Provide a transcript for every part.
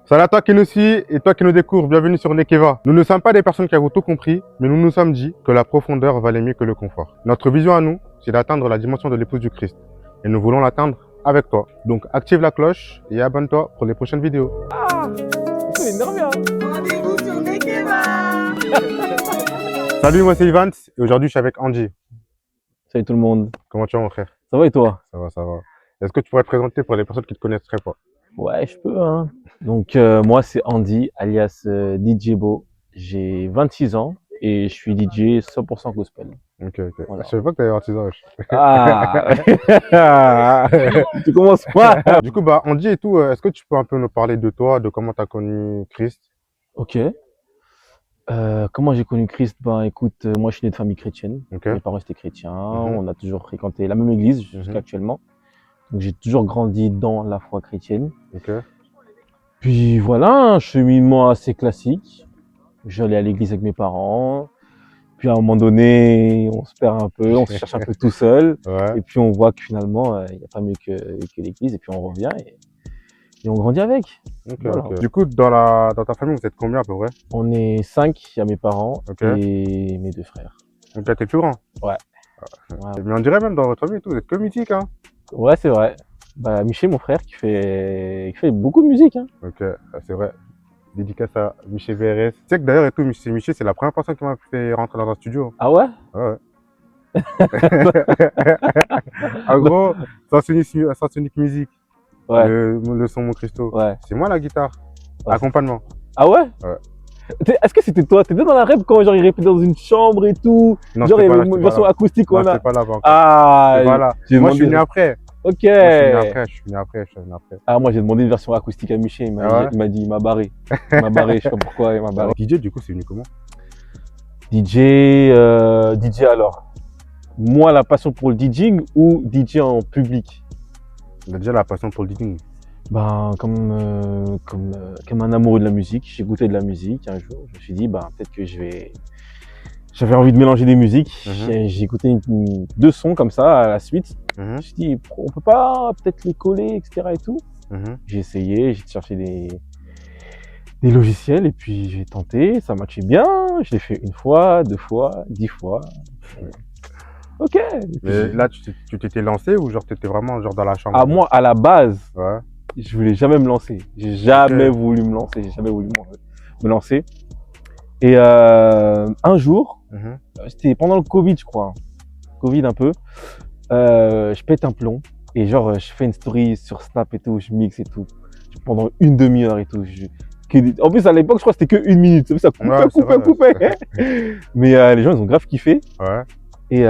Salut à toi qui nous suis et toi qui nous découvres, bienvenue sur Nekeva. Nous ne sommes pas des personnes qui avons tout compris, mais nous nous sommes dit que la profondeur valait mieux que le confort. Notre vision à nous, c'est d'atteindre la dimension de l'épouse du Christ. Et nous voulons l'atteindre avec toi. Donc active la cloche et abonne-toi pour les prochaines vidéos. Ah, c'est énorme, hein. Rendez-vous sur Nekeva. Salut, moi c'est Ivan et aujourd'hui je suis avec Andy. Salut tout le monde. Comment tu vas mon frère? Ça va et toi? Ça va, ça va. Est-ce que tu pourrais te présenter pour les personnes qui ne te connaîtraient pas? Ouais, je peux, hein. Donc, moi, c'est Andy, alias DJ Bo. J'ai 26 ans et je suis DJ 100% gospel. Ok. Voilà. Je savais pas que tu avais 26 ans. Ah Tu commences pas. Du coup, Andy et tout, est-ce que tu peux un peu nous parler de toi, de comment tu as connu Christ? Ok. Comment j'ai connu Christ? Ben, écoute, moi, je suis né de famille chrétienne. Ok. Mes parents étaient chrétiens. On a toujours fréquenté la même église jusqu'à actuellement. Donc, j'ai toujours grandi dans la foi chrétienne. Ok. Puis voilà, un cheminement assez classique. J'allais à l'église avec mes parents. Puis à un moment donné, on se perd un peu, on se cherche un peu tout seul. Ouais. Et puis on voit que finalement, il n'y a pas mieux que l'église. Et puis on revient et on grandit avec. Ok, Voilà. ok. Du coup, dans ta famille, vous êtes combien à peu près? On est 5, il y a mes parents Ok. et mes 2 frères. Donc là, t'es le plus grand? Ouais. Mais on dirait même dans votre famille et tout, vous êtes que mythique, hein? Ouais, c'est vrai. Bah, Michel, mon frère, qui fait beaucoup de musique, hein. Ok, c'est vrai. Dédicace à Michel VRS. Tu sais que d'ailleurs, et tout, Michel, c'est la première personne qui m'a fait rentrer dans un studio. Ah ouais? Ouais. En gros, Sens Unique Musique. Ouais. Le son Mon Christo. Ouais. C'est moi la guitare. Ouais. Accompagnement. Ah ouais? Ouais. Est-ce que c'était toi? T'étais dans la rêve quand genre il répétait dans une chambre et tout? Non, Genre il y pas avait là, une j'étais version pas là. acoustique Non, qu'on a. j'étais pas là encore. Ah, Voilà. j'ai Moi, je suis demandé- venu après. Ok. Moi, je suis venu après. Ah, moi j'ai demandé une version acoustique à Michel, il m'a Ah ouais? il m'a dit, il m'a barré. Il m'a barré, je sais pas pourquoi, il m'a barré. DJ, du coup, c'est venu comment? DJ alors. Moi, la passion pour le DJing ou DJ en public? Il a déjà la passion pour le DJing. Ben, comme un amoureux de la musique, j'ai goûté de la musique un jour. Je me suis dit, peut-être que j'avais envie de mélanger des musiques. J'ai écouté 2 sons comme ça à la suite. Je me suis dit, on peut pas peut-être les coller, etc. et tout. J'ai essayé, j'ai cherché des logiciels et puis j'ai tenté, ça matchait bien. Je l'ai fait 1 fois, 2 fois, 10 fois. Ok. Mais là, tu t'étais lancé ou genre t'étais vraiment genre dans la chambre? À moi, à la base, Ouais. je voulais jamais me lancer. J'ai jamais voulu me lancer. J'ai jamais voulu me lancer. Et un jour, c'était pendant le Covid, je crois. Covid un peu. Je pète un plomb et genre je fais une story sur Snap et tout, je mixe et tout pendant 1 demi-heure et tout. En plus à l'époque, je crois que c'était que 1 minute. Ça coupait. Mais les gens ils ont grave kiffé. Ouais. Et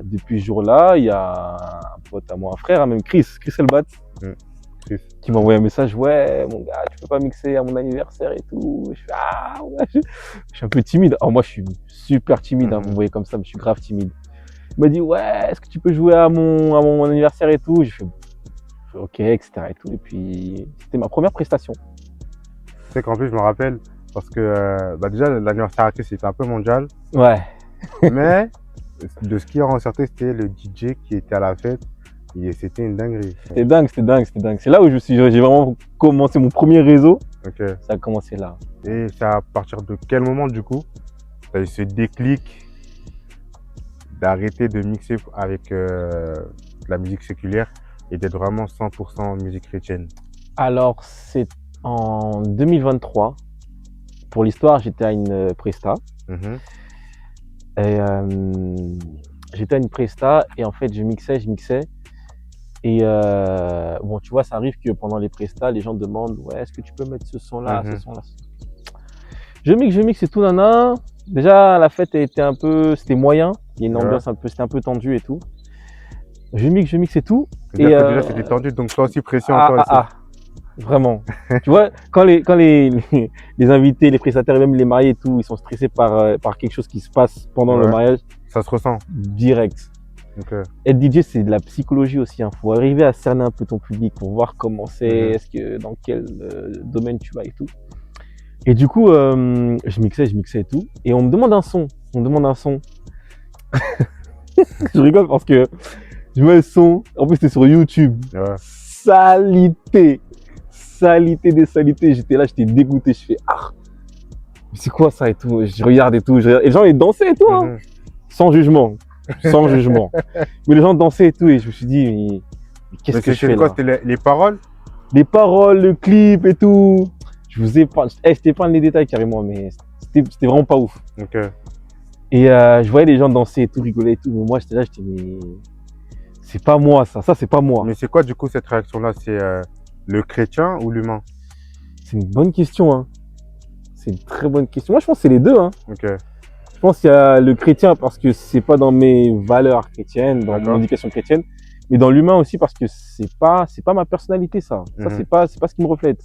depuis ce jour-là, il y a un pote à moi, un frère, même Chris Elbat, qui m'a envoyé un message. Ouais, mon gars, tu peux pas mixer à mon anniversaire et tout. Je fais ah ouais. Je suis un peu timide. Alors moi, je suis super timide. Hein, vous me voyez comme ça, mais je suis grave timide. Il m'a dit ouais, est-ce que tu peux jouer à mon anniversaire et tout. J'ai fait ok, etc. et tout. Et puis c'était ma première prestation. Tu sais qu'en plus, je me rappelle parce que déjà l'anniversaire à Chris c'était un peu mondial. Ouais. Mais de ce qui en ressortait, c'était le DJ qui était à la fête. Et c'était une dinguerie. C'était dingue. C'est là où j'ai vraiment commencé mon premier réseau. Ok. Ça a commencé là. Et c'est à partir de quel moment, du coup, tu as eu ce déclic d'arrêter de mixer avec la musique séculière et d'être vraiment 100% musique chrétienne? Alors, c'est en 2023. Pour l'histoire, j'étais à une presta. Et j'étais à une presta et en fait, je mixais. Et bon, tu vois, ça arrive que pendant les prestas, les gens demandent ouais, est-ce que tu peux mettre ce son-là, ce son-là. Je mixe et tout, nana. Déjà, la fête c'était moyen. Il y a une ambiance c'était un peu tendu et tout. Je mixe et tout. Et déjà, c'était tendu, donc toi aussi pression. Vraiment. Tu vois, quand les invités, les prestataires, même les mariés et tout, ils sont stressés par quelque chose qui se passe pendant le mariage. Ça se ressent. Direct. Être DJ, c'est de la psychologie aussi. Hein. Faut arriver à cerner un peu ton public pour voir comment c'est, dans quel domaine tu vas et tout. Et du coup, je mixais et tout. Et on me demande un son. Je rigole parce que je mets le son. En plus, c'était sur YouTube. Salité. des salités. J'étais là, j'étais dégoûté. Je fais, ah, mais c'est quoi ça et tout. Je regarde et tout. Et les gens, ils dansaient et tout, hein. Sans jugement. Sans jugement. Mais les gens dansaient et tout. Et je me suis dit, mais qu'est-ce que je fais quoi, là? c'était les paroles? Les paroles, le clip et tout. Je vous ai pas. Je t'épargne les détails carrément, mais c'était vraiment pas ouf. Ok. Et je voyais les gens danser et tout, rigoler et tout. Mais moi, j'étais là, j'étais, mais c'est pas moi ça. Ça, c'est pas moi. Mais c'est quoi du coup cette réaction-là? C'est le chrétien ou l'humain? C'est une bonne question, hein. C'est une très bonne question. Moi, je pense que c'est les deux, hein. Ok. Je pense qu'il y a le chrétien parce que c'est pas dans mes valeurs chrétiennes, dans mon éducation chrétienne, mais dans l'humain aussi parce que c'est pas ma personnalité, ça. Ça, c'est pas ce qui me reflète.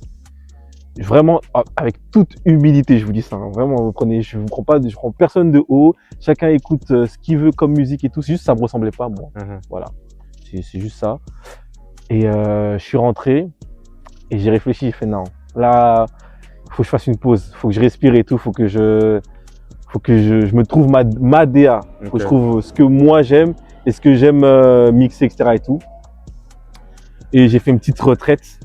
Vraiment, avec toute humilité, je vous dis ça. Hein. Vraiment, je prends personne de haut. Chacun écoute ce qu'il veut comme musique et tout. C'est juste ça me ressemblait pas à moi. Voilà. C'est juste ça. Et je suis rentré et j'ai réfléchi. J'ai fait non. Là, faut que je fasse une pause. Faut que je respire et tout. Faut que je me trouve ma DA. Faut que je trouve ce que moi j'aime et ce que j'aime mixer, etc. et tout. Et j'ai fait une petite retraite.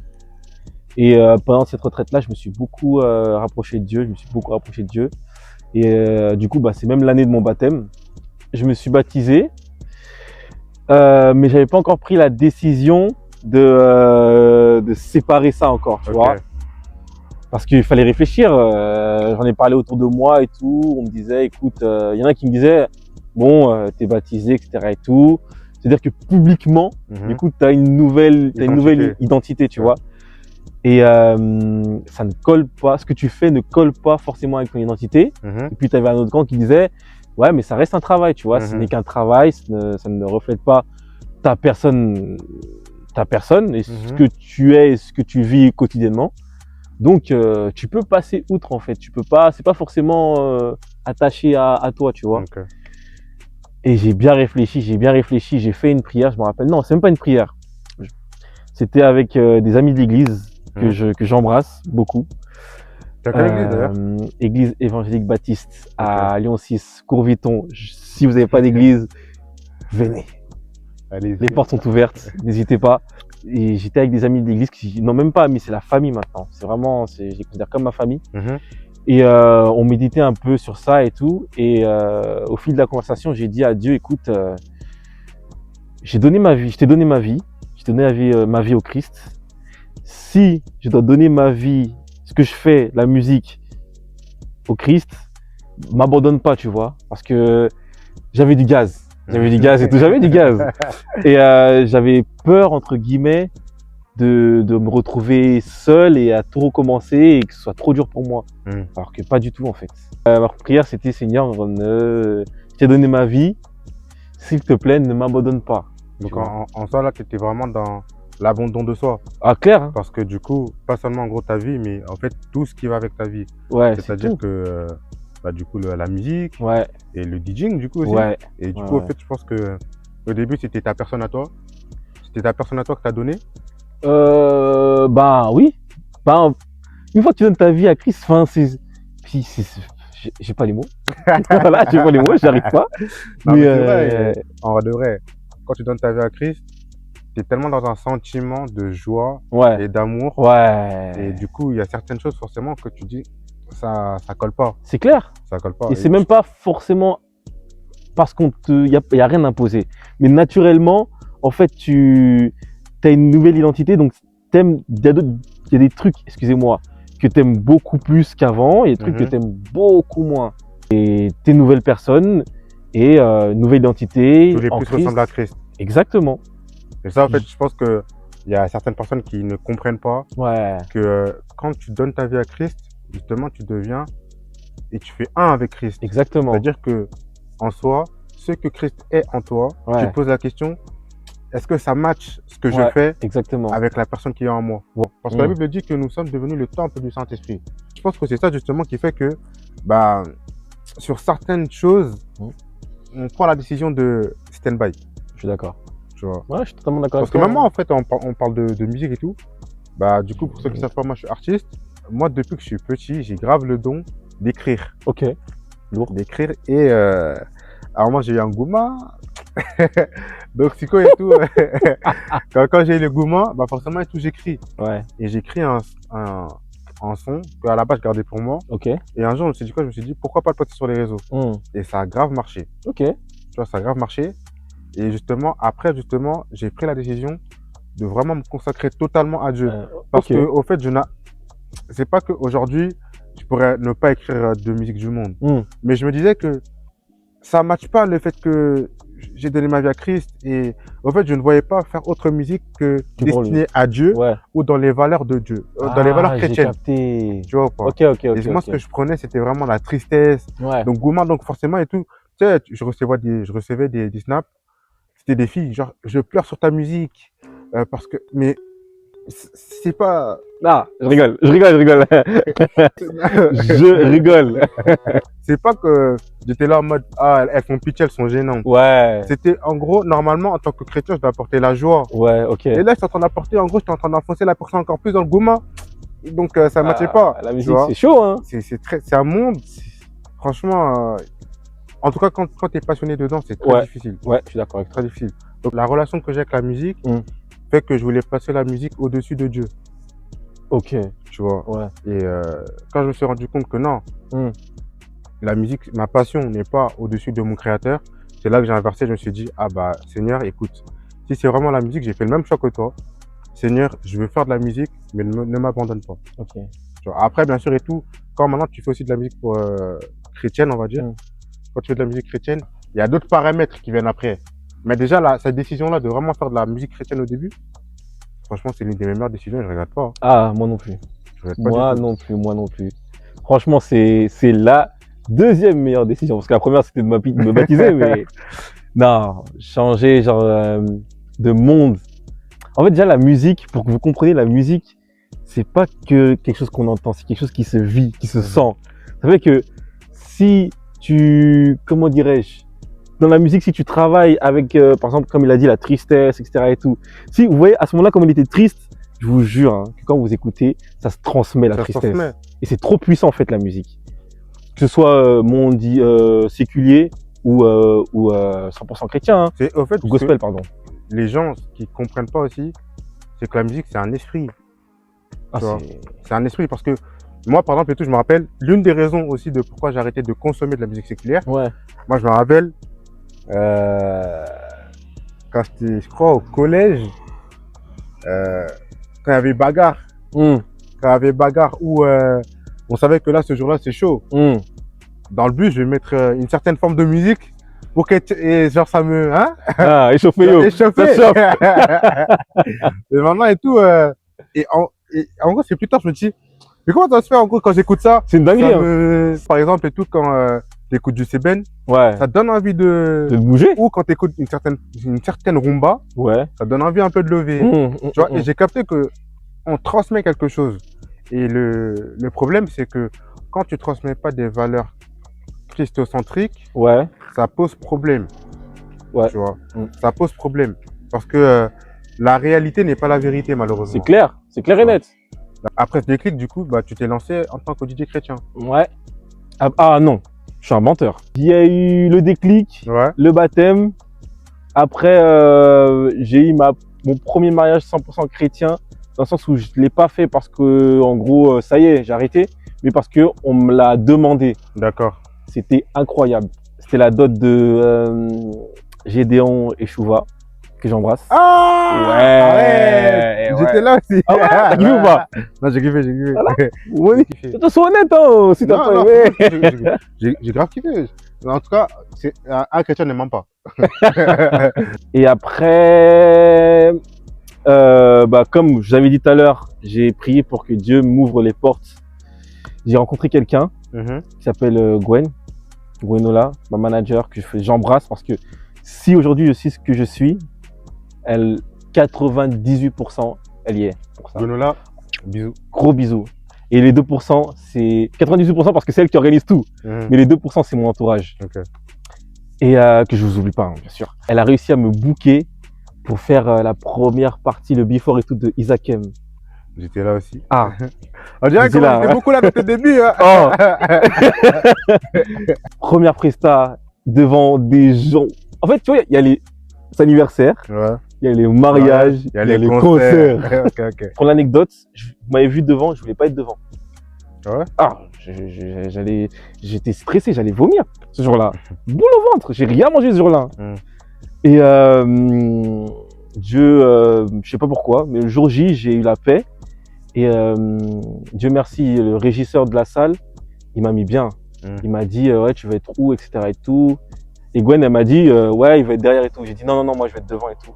Et pendant cette retraite-là, je me suis beaucoup rapproché de Dieu. Et du coup, c'est même l'année de mon baptême. Je me suis baptisé, mais j'avais pas encore pris la décision de séparer ça encore, tu vois. Parce qu'il fallait réfléchir. J'en ai parlé autour de moi et tout. On me disait, écoute, il y en a qui me disaient, bon, t'es baptisé, etc. et tout. C'est-à-dire que publiquement, du coup, t'as une nouvelle identité, tu vois. Et ça ne colle pas, ce que tu fais ne colle pas forcément avec ton identité. Et puis tu avais un autre camp qui disait, ouais, mais ça reste un travail, tu vois, ce n'est qu'un travail, ça ne reflète pas ta personne et ce que tu es et ce que tu vis quotidiennement. Donc tu peux passer outre en fait, tu peux pas, c'est pas forcément attaché à toi, tu vois. Et j'ai bien réfléchi, j'ai fait une prière, je me rappelle, non, c'est même pas une prière. C'était avec des amis de l'église que j'embrasse beaucoup. T'as quelle église d'ailleurs? Église évangélique baptiste à Lyon 6, Courviton. Si vous n'avez pas d'église, venez. Les portes sont ouvertes, n'hésitez pas. Et j'étais avec des amis de l'église qui, non même pas amis, c'est la famille maintenant. C'est vraiment, je les considère comme ma famille. Et on méditait un peu sur ça et tout. Et au fil de la conversation, j'ai dit à Dieu, écoute, j'ai donné ma vie, je t'ai donné ma vie, j'ai donné ma vie au Christ. Si je dois donner ma vie, ce que je fais, la musique, au Christ, m'abandonne pas, tu vois, parce que j'avais du gaz et tout, j'avais du gaz. Et j'avais peur, entre guillemets, de me retrouver seul et à tout recommencer et que ce soit trop dur pour moi. Alors que pas du tout, en fait. Ma prière, c'était, Seigneur, je t'ai donné ma vie, s'il te plaît, ne m'abandonne pas. Donc en soi, là, tu étais vraiment dans l'abandon de soi. Ah, clair, hein. Parce que du coup, pas seulement en gros ta vie, mais en fait tout ce qui va avec ta vie. Ouais, c'est-à-dire que du coup la musique et le DJing du coup aussi. Et du coup, en fait, je pense que au début, c'était ta personne à toi. C'était ta personne à toi que tu as donnée. Oui. Une fois que tu donnes ta vie à Christ, j'ai pas les mots. Voilà, j'ai pas les mots, j'arrive pas. Non, mais en vrai de vrai, quand tu donnes ta vie à Christ, tu es tellement dans un sentiment de joie et d'amour. Et du coup, il y a certaines choses forcément que tu dis, ça colle pas. C'est clair. Ça colle pas. Et c'est même pas forcément parce il y a rien d'imposé. Mais naturellement, en fait, tu as une nouvelle identité, donc il y a des trucs, excusez-moi, que tu aimes beaucoup plus qu'avant, et des trucs que tu aimes beaucoup moins. Et t'es une nouvelle personne et une nouvelle identité. Tous les plus ressemblent à Christ. Exactement. Et ça, en fait, je pense qu'il y a certaines personnes qui ne comprennent pas que quand tu donnes ta vie à Christ, justement, tu deviens et tu fais un avec Christ. Exactement. C'est-à-dire que en soi, ce que Christ est en toi, tu te poses la question, est-ce que ça match ce que je fais avec la personne qui est en moi? Parce que la Bible dit que nous sommes devenus le temple du Saint-Esprit. Je pense que c'est ça justement qui fait que sur certaines choses, on prend la décision de stand-by. Je suis d'accord. Tu vois. Ouais, je suis totalement d'accord. Parce que même moi, en fait, on parle de musique et tout. Du coup, pour ceux qui ne savent pas, moi, je suis artiste. Moi, depuis que je suis petit, j'ai grave le don d'écrire. Ok. Lourd. D'écrire. Et alors moi, j'ai eu un Gouma. Donc, psycho et tout, quand j'ai eu le gourmand, bah forcément et tout, j'écris. Ouais. Et j'écris un son que à la base je gardais pour moi. Ok. Et un jour, je me suis dit quoi? Je me suis dit, pourquoi pas le poster sur les réseaux? Et ça a grave marché. Ok. Tu vois, ça a grave marché. Et justement, après, justement, j'ai pris la décision de vraiment me consacrer totalement à Dieu. Parce ok. que, au fait, c'est pas qu'aujourd'hui, je pourrais ne pas écrire de musique du monde. Mais je me disais que ça ne matche pas le fait que j'ai donné ma vie à Christ et au fait, je ne voyais pas faire autre musique que destinée à Dieu Ouais. ou dans les valeurs de Dieu, dans les valeurs chrétiennes. Capté. Tu vois ou pas? Ok, ok, ok. Et moi, ce que je prenais, c'était vraiment la tristesse. Ouais. Donc, gourmand, donc forcément et tout. Tu sais, je recevais des snaps. C'était des filles, genre, je pleure sur ta musique. Parce que, mais c'est pas. Ah, je rigole. Je rigole. C'est pas que j'étais là en mode, ah, elles font pitié, elles sont gênantes. Ouais. C'était, en gros, normalement, en tant que chrétien, je dois apporter la joie. Ouais, ok. Et là, je suis en train d'apporter, en gros, je suis en train d'enfoncer la personne encore plus dans le gourmand. Donc, ça ne matchait pas. La musique, c'est chaud, hein. C'est un monde, franchement, en tout cas, quand tu es passionné dedans, c'est très difficile. Ouais, je suis d'accord avec toi. Très difficile. Donc, la relation que j'ai avec la musique fait que je voulais passer la musique au-dessus de Dieu. Ok. Tu vois. Ouais. Et quand je me suis rendu compte que non, la musique, ma passion n'est pas au-dessus de mon créateur, c'est là que j'ai inversé. Je me suis dit, ah bah, Seigneur, écoute, si c'est vraiment la musique, j'ai fait le même choix que toi. Seigneur, je veux faire de la musique, mais ne m'abandonne pas. Ok. Tu vois. Après, bien sûr, et tout, quand maintenant tu fais aussi de la musique pour, chrétienne, on va dire, quand tu fais de la musique chrétienne, il y a d'autres paramètres qui viennent après. Mais déjà, cette décision-là de vraiment faire de la musique chrétienne au début, franchement, c'est l'une des meilleures décisions, je ne regrette pas. Ah, moi non plus. Moi non plus. Franchement, c'est la deuxième meilleure décision. Parce que la première, c'était de me baptiser, mais non, changer genre de monde. En fait, déjà, la musique, pour que vous compreniez, la musique, c'est pas que quelque chose qu'on entend, c'est quelque chose qui se vit, qui se sent. Ça fait que si comment dirais-je, dans la musique, si tu travailles avec, par exemple, comme il a dit, la tristesse, etc. et tout, si vous voyez à ce moment-là, comme il était triste, je vous jure hein, que quand vous écoutez, ça se transmet la tristesse. Et c'est trop puissant en fait la musique. Que ce soit monde dit séculier ou 100% chrétien, hein. C'est au fait ou gospel, pardon. Les gens qui comprennent pas aussi, c'est que la musique c'est un esprit. C'est un esprit parce que moi, par exemple, et tout, je me rappelle, l'une des raisons aussi de pourquoi j'ai arrêté de consommer de la musique séculière. Ouais. Moi, je me rappelle, quand j'étais, je crois, au collège, quand il y avait bagarre. Quand il y avait bagarre où on savait que là, ce jour-là, c'est chaud. Dans le but, je vais mettre une certaine forme de musique pour que, et genre, ça me, hein? Ah, échauffer, yo. Échauffer. Et maintenant et tout, et en gros, c'est plus tard, je me dis, mais comment ça se fait, en gros, quand j'écoute ça? C'est une dinguerie, Par exemple, et tout, quand t'écoutes du Seben, ouais. Ça te donne envie de bouger. Ou quand t'écoutes une certaine rumba, ouais. Ça te donne envie un peu de lever. Tu vois, et j'ai capté que on transmet quelque chose. Et le problème, c'est que quand tu transmets pas des valeurs christocentriques, ouais. Ça pose problème. Ouais. Tu vois, ça pose problème. Parce que la réalité n'est pas la vérité, malheureusement. C'est clair et net. Après ce déclic, du coup, bah, tu t'es lancé en tant que DJ chrétien. Ouais. Ah non, je suis un menteur. Il y a eu le déclic, le baptême. Après, j'ai eu mon premier mariage 100% chrétien, dans le sens où je ne l'ai pas fait parce que, en gros, ça y est, j'ai arrêté, mais parce qu'on me l'a demandé. D'accord. C'était incroyable. C'était la dot de Gédéon et Chouva, que j'embrasse. Ah ouais, j'étais là aussi. Ah ouais, t'as kiffé ou pas? Non, j'ai kiffé. Voilà. Oui. Sois honnête, hein, si t'as pas aimé. J'ai grave kiffé. En tout cas, un chrétien ne ment pas. Et après, comme j'avais dit tout à l'heure, j'ai prié pour que Dieu m'ouvre les portes. J'ai rencontré quelqu'un qui s'appelle Gwenola, ma manager, que j'embrasse parce que si aujourd'hui je suis ce que je suis, 98% elle y est pour ça. Gwenola, bisous. Gros bisous. Et les 2%, c'est 98% parce que c'est elle qui organise tout. Mais les 2%, c'est mon entourage. Okay. Et que je vous oublie pas, hein, bien sûr. Elle a réussi à me booker pour faire la première partie, le before et tout de Isakem. J'étais là aussi. Ah. On dirait que c'était beaucoup là dans tes débuts. Hein. Oh. Première presta devant des gens. En fait, tu vois, il y a les anniversaires, Ouais. il y a les mariages, Il y a les concerts. Ok. Pour l'anecdote, vous m'avez vu devant, je voulais pas être devant. Ouais. Ah, j'étais stressé, j'allais vomir ce jour-là. Boule au ventre, j'ai rien mangé ce jour-là. Mm. Et Dieu, je sais pas pourquoi, mais le jour J, j'ai eu la paix. Et Dieu merci, le régisseur de la salle, il m'a mis bien. Il m'a dit, ouais, tu vas être où, etc. et tout. Et Gwen, elle m'a dit, ouais, il va être derrière et tout. J'ai dit, non, moi, je vais être devant et tout.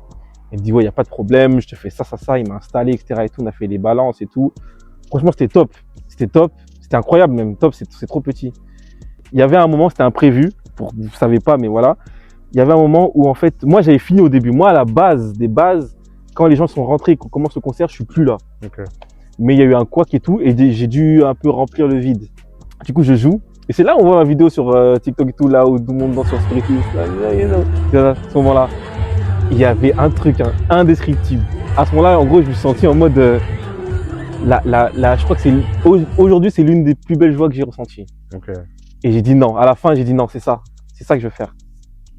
Elle me dit, ouais, il n'y a pas de problème, je te fais ça. Il m'a installé, etc. et tout. On a fait les balances et tout. Franchement, c'était top. C'était incroyable même. Top, c'est trop petit. Il y avait un moment, c'était imprévu. Vous ne savez pas, mais voilà. Il y avait un moment où, en fait, moi, j'avais fini au début. Moi, à la base des bases, quand les gens sont rentrés et qu'on commence le concert, je suis plus là. Ok. Mais il y a eu un couac et tout. Et j'ai dû un peu remplir le vide. Du coup, je joue. Et c'est là où on voit ma vidéo sur TikTok et tout, là où tout le monde danse sur Spiritus. À ce moment-là, il y avait un truc indescriptible. À ce moment-là, en gros, je me suis senti en mode... je crois que c'est aujourd'hui, c'est l'une des plus belles joies que j'ai ressenties. Ok. Et j'ai dit non. À la fin, j'ai dit non, c'est ça. C'est ça que je veux faire.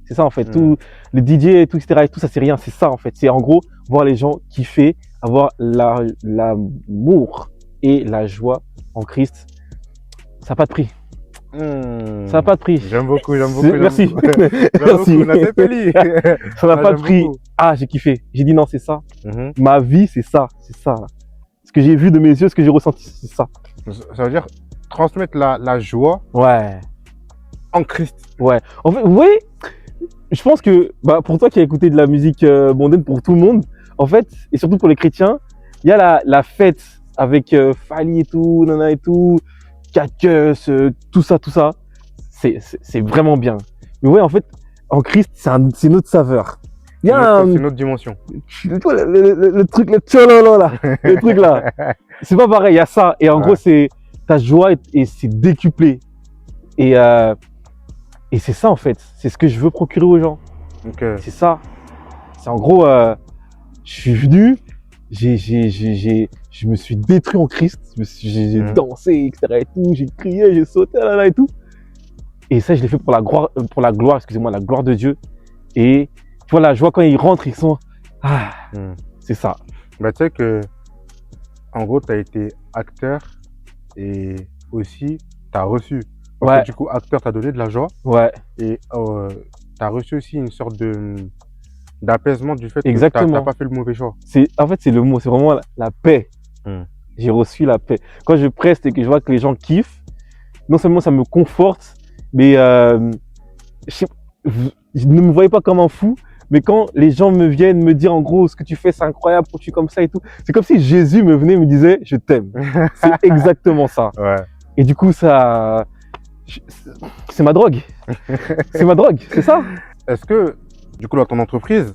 C'est ça, en fait. Tout, le DJ et tout, etc. Et tout ça, c'est rien. C'est ça, en fait. C'est en gros, voir les gens kiffer, avoir l'amour et la joie en Christ. Ça n'a pas de prix. Ça n'a pas de prix. J'aime beaucoup. Merci. Merci. Ça n'a pas de prix. Ah, j'ai kiffé. J'ai dit non, c'est ça. Ma vie, c'est ça. C'est ça. Là. Ce que j'ai vu de mes yeux, ce que j'ai ressenti, c'est ça. Ça veut dire transmettre la joie. Ouais. En Christ. Ouais. En fait, oui. Je pense que, pour toi qui as écouté de la musique mondaine, pour tout le monde, en fait, et surtout pour les chrétiens, il y a la fête avec Fali et tout, Nana et tout, Cacus, tout ça. C'est vraiment bien. Mais ouais, en fait, en Christ, c'est une autre saveur. Il y a c'est une autre dimension. Le truc, le tchololo là, le truc là. C'est pas pareil, il y a ça. Et en gros, c'est ta joie et c'est décuplé. Et c'est ça en fait. C'est ce que je veux procurer aux gens. Okay. C'est ça. C'est en gros, je suis venu, je me suis détruit en Christ. J'ai dansé, etc. et tout. J'ai crié, j'ai sauté là et tout. Et ça, je l'ai fait pour la gloire, excusez-moi, la gloire de Dieu. Et tu vois la joie quand ils rentrent, ils sont c'est ça. Bah, tu sais que, en gros, tu as été acteur et aussi, tu as reçu. Parce que, du coup, acteur t'a donné de la joie. Ouais. Et tu as reçu aussi une sorte d'apaisement du fait que tu n'as pas fait le mauvais choix. En fait, c'est le mot, c'est vraiment la paix. J'ai reçu la paix. Quand je preste et que je vois que les gens kiffent, non seulement ça me conforte, mais je ne me voyez pas comme un fou, mais quand les gens me viennent me dire en gros ce que tu fais c'est incroyable, pourquoi tu es comme ça et tout, c'est comme si Jésus me venait et me disait je t'aime. C'est exactement ça. Ouais. Et du coup ça, c'est ma drogue. C'est ma drogue, c'est ça. Est-ce que du coup dans ton entreprise,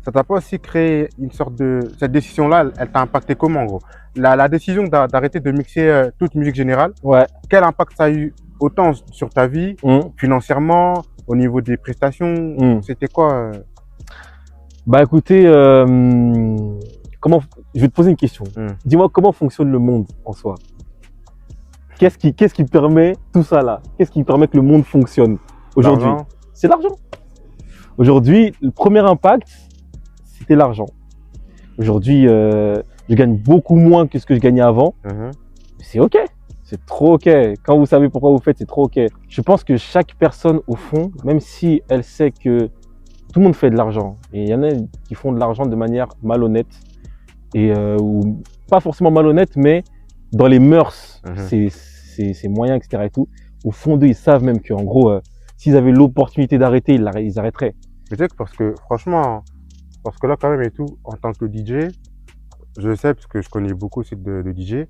ça t'a pas aussi créé une sorte cette décision-là, elle t'a impacté comment en gros? La décision d'arrêter de mixer toute musique générale, quel impact ça a eu autant sur ta vie, financièrement, au niveau des prestations, c'était quoi Bah écoutez, je vais te poser une question. Dis-moi comment fonctionne le monde en soi. Qu'est-ce qui permet tout ça là? Qu'est-ce qui permet que le monde fonctionne aujourd'hui? C'est l'argent. Aujourd'hui, le premier impact, c'était l'argent. Aujourd'hui, je gagne beaucoup moins que ce que je gagnais avant. C'est ok. C'est trop ok. Quand vous savez pourquoi vous faites, c'est trop ok. Je pense que chaque personne, au fond, même si elle sait que tout le monde fait de l'argent, et il y en a qui font de l'argent de manière malhonnête, et ou pas forcément malhonnête, mais dans les mœurs, c'est moyen, etc. et tout. Au fond d'eux, ils savent même qu'en gros, s'ils avaient l'opportunité d'arrêter, ils arrêteraient. Peut-être parce que, franchement, parce que là, quand même et tout, en tant que DJ, je sais, parce que je connais beaucoup aussi de DJ,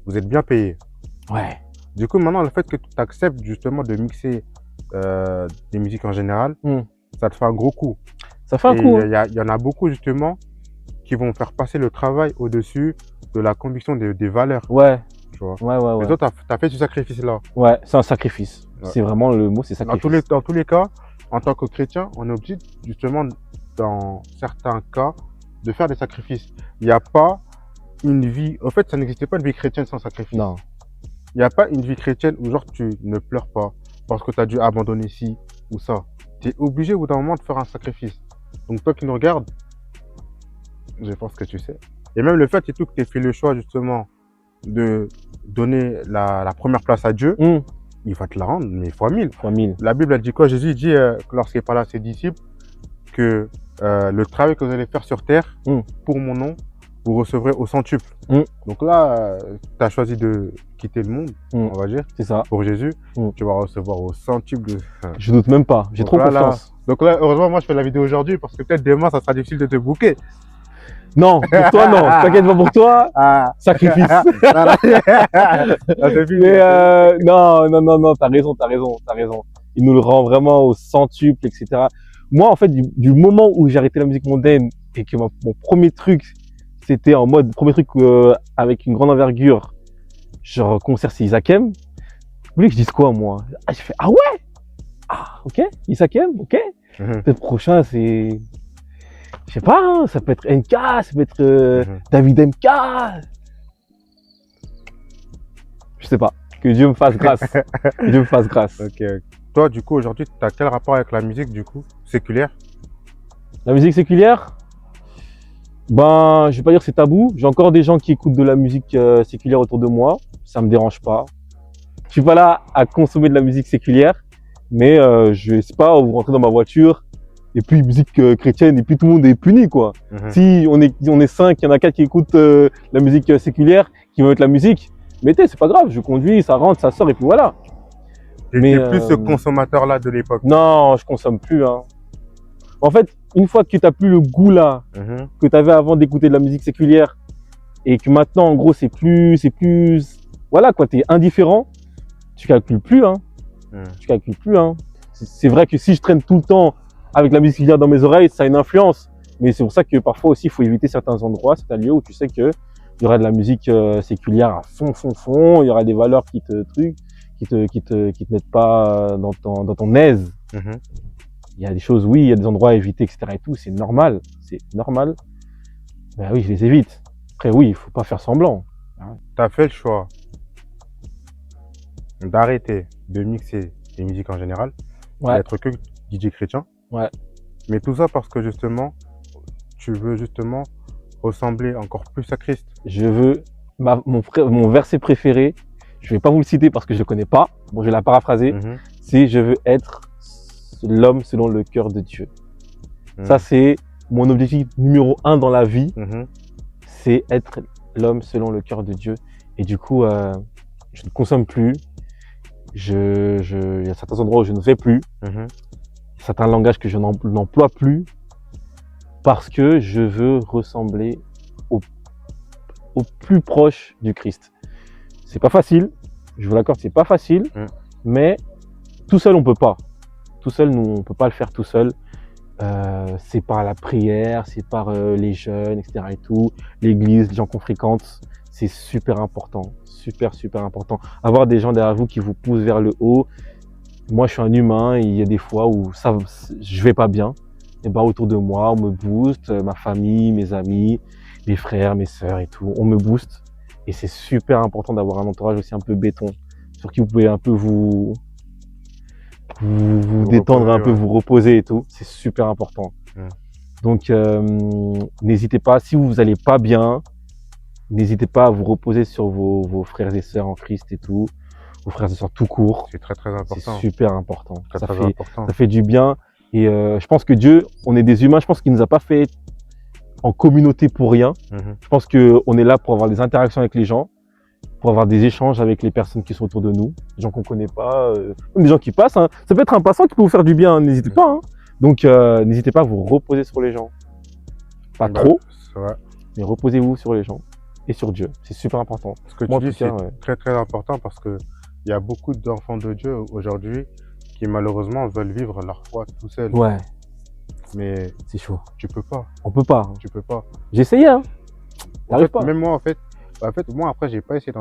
vous êtes bien payé. Ouais. Du coup, maintenant, le fait que tu acceptes justement de mixer des musiques en général, ça te fait un gros coup. Ça fait un coup. Il y en a beaucoup justement qui vont faire passer le travail au-dessus de la conviction des valeurs. Ouais. Tu vois. Ouais. Et toi, tu as fait ce sacrifice-là. Ouais, c'est un sacrifice. Ouais. C'est vraiment le mot, c'est sacrifice. Dans tous les cas, en tant que chrétien, on est obligé justement, dans certains cas, de faire des sacrifices. Il n'y a pas une vie... En fait, ça n'existait pas une vie chrétienne sans sacrifice. Non. Il n'y a pas une vie chrétienne où genre tu ne pleures pas parce que tu as dû abandonner ci ou ça. tu es obligé au bout d'un moment de faire un sacrifice. Donc toi qui nous regardes, je pense que tu sais. Et même le fait et tout que tu aies fait le choix justement de donner la première place à Dieu, il va te la rendre, mais fois 1000. Fois 1000. La Bible elle dit quoi? Jésus dit, lorsqu'il parle à ses disciples, que le travail que vous allez faire sur terre, pour mon nom, vous recevrez au centuple. Donc là, tu as choisi de quitter le monde, on va dire, C'est ça. pour Jésus. Tu vas recevoir au centuple. Je doute même pas. J'ai trop confiance. Donc là, heureusement, moi, je fais la vidéo aujourd'hui parce que peut-être demain, ça sera difficile de te booker. Non, pour toi, non. T'inquiète pas pour toi. Sacrifice. Mais non, t'as raison. Il nous le rend vraiment au centuple, etc. Moi, en fait, du moment où j'ai arrêté la musique mondaine et que mon premier truc, c'était en mode, avec une grande envergure, genre concert, c'est Isakem. Vous voulez que je dise quoi, moi? J'ai fait, ah ouais? Ah, ok, Isakem, ok. Peut-être prochain, c'est, je sais pas, hein, ça peut être NK, ça peut être David MK. Je sais pas. Que Dieu me fasse grâce. Que Dieu me fasse grâce. Ok. Toi, du coup, aujourd'hui, tu as quel rapport avec la musique, du coup, séculière? La musique séculière? Ben, je vais pas dire que c'est tabou. J'ai encore des gens qui écoutent de la musique séculière autour de moi. Ça me dérange pas. Je suis pas là à consommer de la musique séculière, mais je sais pas, vous rentrez dans ma voiture et puis musique chrétienne et puis tout le monde est puni, quoi. Si on est 5, il y en a 4 qui écoutent la musique séculière, qui vont mettre la musique, mettez, c'est pas grave. Je conduis, ça rentre, ça sort et puis voilà. Mais plus ce consommateur-là de l'époque. Non, je consomme plus. Hein. En fait, une fois que tu n'as plus le goût là que tu avais avant d'écouter de la musique séculière et que maintenant, en gros, c'est plus, voilà quoi, t'es indifférent, tu calcules plus. Hein. Tu calcules plus. Hein. C'est vrai que si je traîne tout le temps avec la musique séculière dans mes oreilles, ça a une influence. Mais c'est pour ça que parfois aussi, il faut éviter certains endroits, certains lieux où tu sais que il y aura de la musique séculière à fond. Il y aura des valeurs qui te mettent pas dans ton aise. Il y a des choses, oui, il y a des endroits à éviter, etc. et tout, c'est normal. Ben oui, je les évite. Après, oui, il faut pas faire semblant. Tu as fait le choix d'arrêter de mixer les musiques en général, d'être que DJ chrétien. Ouais. Mais tout ça parce que justement, tu veux justement ressembler encore plus à Christ. Je veux mon verset préféré. Je vais pas vous le citer parce que je le connais pas. Bon, je vais la paraphraser. C'est je veux être l'homme selon le cœur de Dieu. Ça, c'est mon objectif numéro 1 dans la vie. C'est être l'homme selon le cœur de Dieu. Et du coup, je ne consomme plus. Il y a certains endroits où je ne vais plus. Certains langages que je n'emploie plus. Parce que je veux ressembler au plus proche du Christ. C'est pas facile. Je vous l'accorde, c'est pas facile. Mais tout seul, on peut pas. Tout seul, nous, on peut pas le faire tout seul. C'est par la prière, c'est par les jeunes, etc. et tout. L'église, les gens qu'on fréquente, c'est super important. Super important. Avoir des gens derrière vous qui vous poussent vers le haut. Moi, je suis un humain et il y a des fois où je vais pas bien. Et ben, autour de moi, on me booste, ma famille, mes amis, mes frères, mes sœurs et tout. On me booste. Et c'est super important d'avoir un entourage aussi un peu béton, sur qui vous pouvez un peu vous détendre, reposer, un peu vous reposer et tout. C'est super important. Donc, n'hésitez pas, si vous allez pas bien, n'hésitez pas à vous reposer sur vos frères et sœurs en Christ et tout, vos frères et sœurs tout court. C'est très important. C'est super important. Très Ça important. fait du bien. Et je pense que Dieu, on est des humains, je pense qu'il nous a pas fait en communauté pour rien. Je pense qu'on est là pour avoir des interactions avec les gens, pour avoir des échanges avec les personnes qui sont autour de nous, des gens qu'on connaît pas, même des gens qui passent. Hein. Ça peut être un passant qui peut vous faire du bien, n'hésitez pas. Hein. Donc n'hésitez pas à vous reposer sur les gens. Pas trop, mais reposez-vous sur les gens et sur Dieu. C'est super important. Ce que tu dis, c'est très important parce que il y a beaucoup d'enfants de Dieu aujourd'hui qui malheureusement veulent vivre leur foi tout seuls. Ouais. Mais c'est chaud. Tu peux pas. On peut pas. Tu peux pas. J'ai essayé, hein. T'arrives pas. Même moi, en fait, moi après, j'ai pas essayé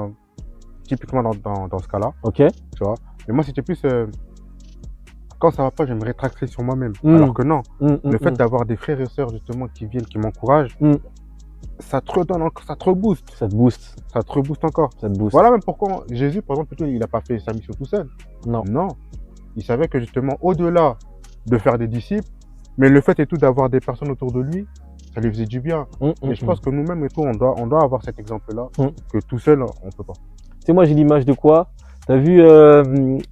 typiquement dans ce cas-là. Ok. Tu vois. Mais moi, c'était plus quand ça va pas, je me rétracterai sur moi-même. Alors que non. Le fait d'avoir des frères et sœurs justement qui viennent, qui m'encouragent, ça te redonne encore, ça te rebooste. Ça te booste. Ça te rebooste encore. Ça te booste. Voilà même pourquoi Jésus, par exemple, plutôt, il n'a pas fait sa mission tout seul. Non. Non. Il savait que justement, au-delà de faire des disciples, mais le fait et tout d'avoir des personnes autour de lui, ça lui faisait du bien. Et je pense que nous-mêmes et tout, on doit avoir cet exemple-là, que tout seul, on peut pas. Tu sais, moi, j'ai l'image de quoi? T'as vu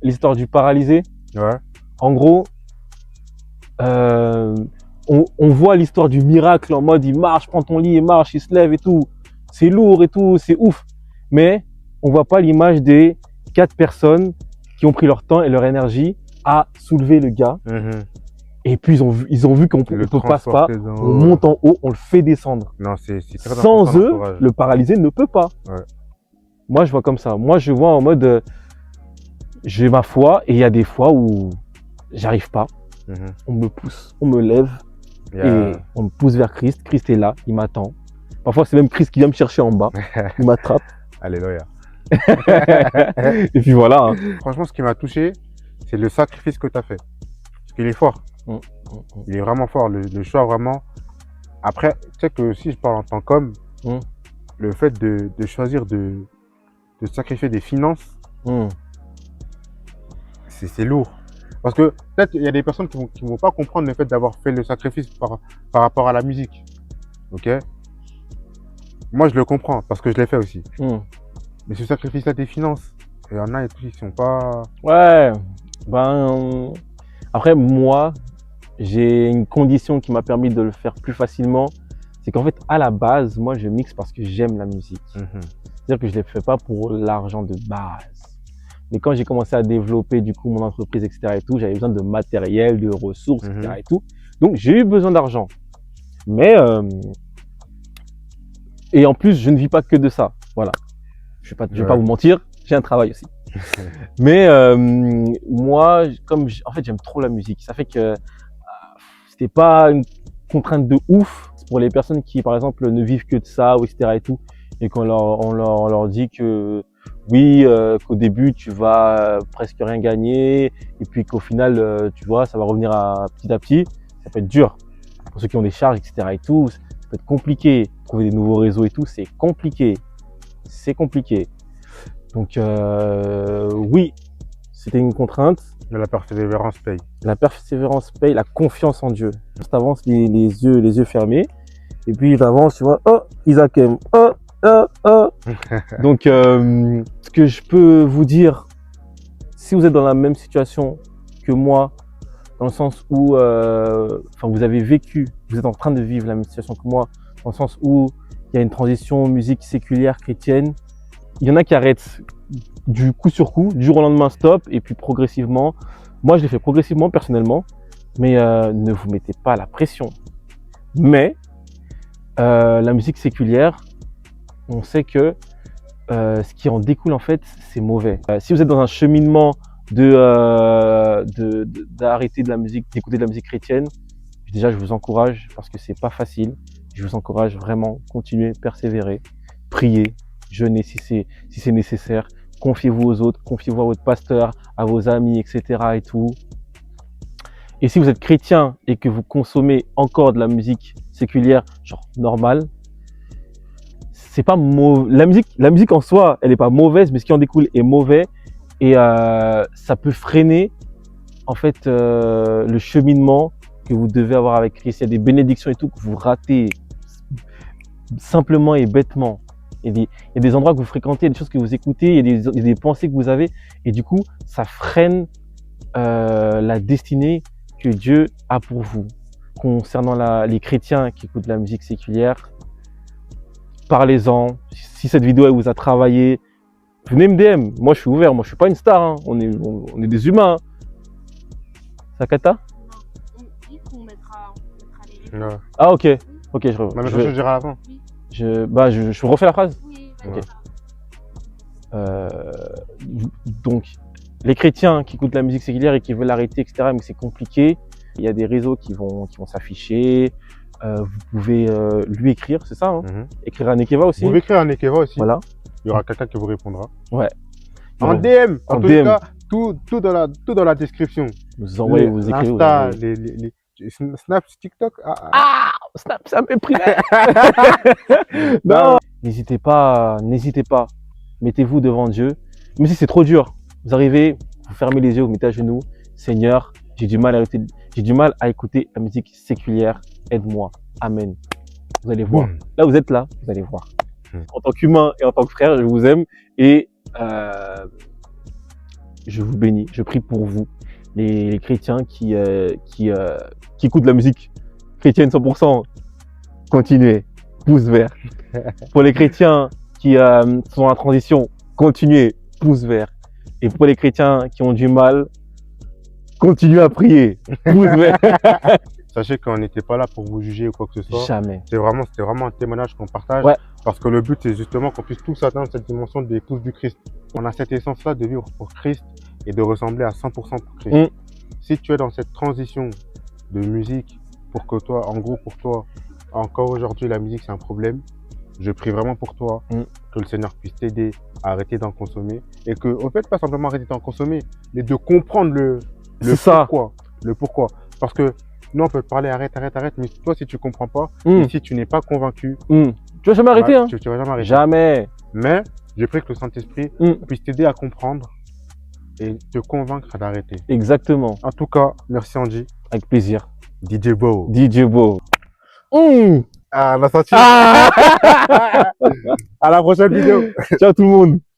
l'histoire du paralysé? Ouais. En gros, on voit l'histoire du miracle en mode il marche, prend ton lit et marche, il se lève et tout. C'est lourd et tout, c'est ouf. Mais on voit pas l'image des 4 personnes qui ont pris leur temps et leur énergie à soulever le gars. Et puis ils ont vu qu'on ne passe pas, on monte en haut, on le fait descendre. Non, c'est très Sans eux, le paralysé ne peut pas. Ouais. Moi, je vois comme ça. Moi, je vois en mode, j'ai ma foi et il y a des fois où j'arrive pas. On me pousse, on me lève et on me pousse vers Christ. Christ est là, il m'attend. Parfois, c'est même Christ qui vient me chercher en bas. Il m'attrape. Alléluia. Et puis voilà. Franchement, ce qui m'a touché, c'est le sacrifice que tu as fait. Parce qu'il est fort. Il est vraiment fort. Le choix, vraiment. Après, tu sais que si je parle en tant qu'homme, le fait de choisir de sacrifier des finances, c'est lourd. Parce que peut-être il y a des personnes qui vont pas comprendre le fait d'avoir fait le sacrifice par rapport à la musique. Ok? Moi, je le comprends parce que je l'ai fait aussi. Mais ce sacrifice-là des finances, il y en a et tout, ils sont pas... Ouais. Ben, après, moi, j'ai une condition qui m'a permis de le faire plus facilement. C'est qu'en fait, à la base, moi, je mixe parce que j'aime la musique. C'est-à-dire que je ne le fais pas pour l'argent de base. Mais quand j'ai commencé à développer du coup mon entreprise, etc. et tout, j'avais besoin de matériel, de ressources, etc. et tout. Donc j'ai eu besoin d'argent. Mais et en plus, je ne vis pas que de ça. Voilà. Je vais pas vous mentir, j'ai un travail aussi. Mais moi, en fait, j'aime trop la musique. Ça fait que c'était pas une contrainte de ouf pour les personnes qui, par exemple, ne vivent que de ça, ou etc. et tout, et qu'on leur dit que oui, qu'au début tu vas presque rien gagner, et puis qu'au final, tu vois, ça va revenir petit à petit. Ça peut être dur pour ceux qui ont des charges, etc. et tout. Ça peut être compliqué. Trouver des nouveaux réseaux et tout, c'est compliqué. C'est compliqué. Donc oui, c'était une contrainte. Mais la persévérance paye. La persévérance paye, la confiance en Dieu. Tu avances les yeux fermés, et puis tu avances, tu vois, oh, Isaac aime, oh. Donc, ce que je peux vous dire, si vous êtes dans la même situation que moi, dans le sens où, vous avez vécu, vous êtes en train de vivre la même situation que moi, dans le sens où il y a une transition musique séculière chrétienne, il y en a qui arrêtent du coup sur coup, du jour au lendemain stop, et puis progressivement. Moi, je l'ai fait progressivement personnellement, mais ne vous mettez pas la pression. Mais la musique séculière, on sait que ce qui en découle en fait, c'est mauvais. Si vous êtes dans un cheminement d'arrêter de la musique, d'écouter de la musique chrétienne, déjà je vous encourage parce que c'est pas facile. Je vous encourage vraiment, continuez, persévérer, priez, jeûnez si c'est nécessaire. Confiez-vous aux autres, confiez-vous à votre pasteur, à vos amis, etc. et tout. Et si vous êtes chrétien et que vous consommez encore de la musique séculière, genre normale, c'est pas la musique en soi, elle est pas mauvaise, mais ce qui en découle est mauvais et ça peut freiner en fait le cheminement que vous devez avoir avec Christ. Il y a des bénédictions et tout que vous ratez simplement et bêtement. Il y a des endroits que vous fréquentez, des choses que vous écoutez, il y a des pensées que vous avez et du coup, ça freine la destinée que Dieu a pour vous. Concernant les chrétiens qui écoutent de la musique séculière, parlez-en. Si cette vidéo elle vous a travaillé, venez me DM. Moi, je suis ouvert. Moi, je suis pas une star. Hein. On est des humains. Sakata? Non, on mettra les réponses. Ah, ok. Ok, je dirai à la fin. Je refais la phrase. Oui, Ok. Donc, les chrétiens qui écoutent la musique séculière et qui veulent l'arrêter, etc., mais c'est compliqué. Il y a des réseaux qui vont s'afficher. Vous pouvez lui écrire, c'est ça, hein? Écrire à Nekeva aussi. Vous pouvez écrire à Nekeva aussi. Voilà. Il y aura quelqu'un qui vous répondra. Ouais. En DM. En tout DM. cas, tout dans la description. Vous envoyez, vous écrivez. Insta, les Snap, TikTok. Snap, ça me primaire. Non. N'hésitez pas. Mettez-vous devant Dieu. Mais si c'est trop dur, vous arrivez, vous fermez les yeux, vous mettez à genoux. Seigneur, j'ai du mal à arrêter. J'ai du mal à écouter la musique séculière. Aide-moi. Amen. Vous allez voir. Là, vous êtes là, vous allez voir. En tant qu'humain et en tant que frère, je vous aime et je vous bénis. Je prie pour vous, les chrétiens qui écoutent la musique chrétienne 100%. Continuez. Pouce vert. Pour les chrétiens qui sont en transition, continuez. Pouce vert. Et pour les chrétiens qui ont du mal, continuez à prier. Pouce vert. Sachez qu'on n'était pas là pour vous juger ou quoi que ce soit. Jamais. C'était vraiment un témoignage qu'on partage. Ouais. Parce que le but, c'est justement qu'on puisse tous atteindre cette dimension de l'épouse du Christ. On a cette essence-là de vivre pour Christ et de ressembler à 100% pour Christ. Si tu es dans cette transition de musique pour que toi, en gros pour toi, encore aujourd'hui, la musique, c'est un problème. Je prie vraiment pour toi que le Seigneur puisse t'aider à arrêter d'en consommer et que, au fait, pas simplement arrêter d'en consommer, mais de comprendre le pourquoi. Le pourquoi. Parce que nous, on peut te parler arrête, mais toi, si tu comprends pas, et si tu n'es pas convaincu, tu vas jamais arrêter. Hein. Tu vas jamais arrêter. Jamais. Mais je prie que le Saint-Esprit puisse t'aider à comprendre et te convaincre d'arrêter. Exactement. En tout cas, merci Andy. Avec plaisir. DJ Bo. DJ Bo. Ah, on a senti. À la prochaine vidéo. Ciao tout le monde.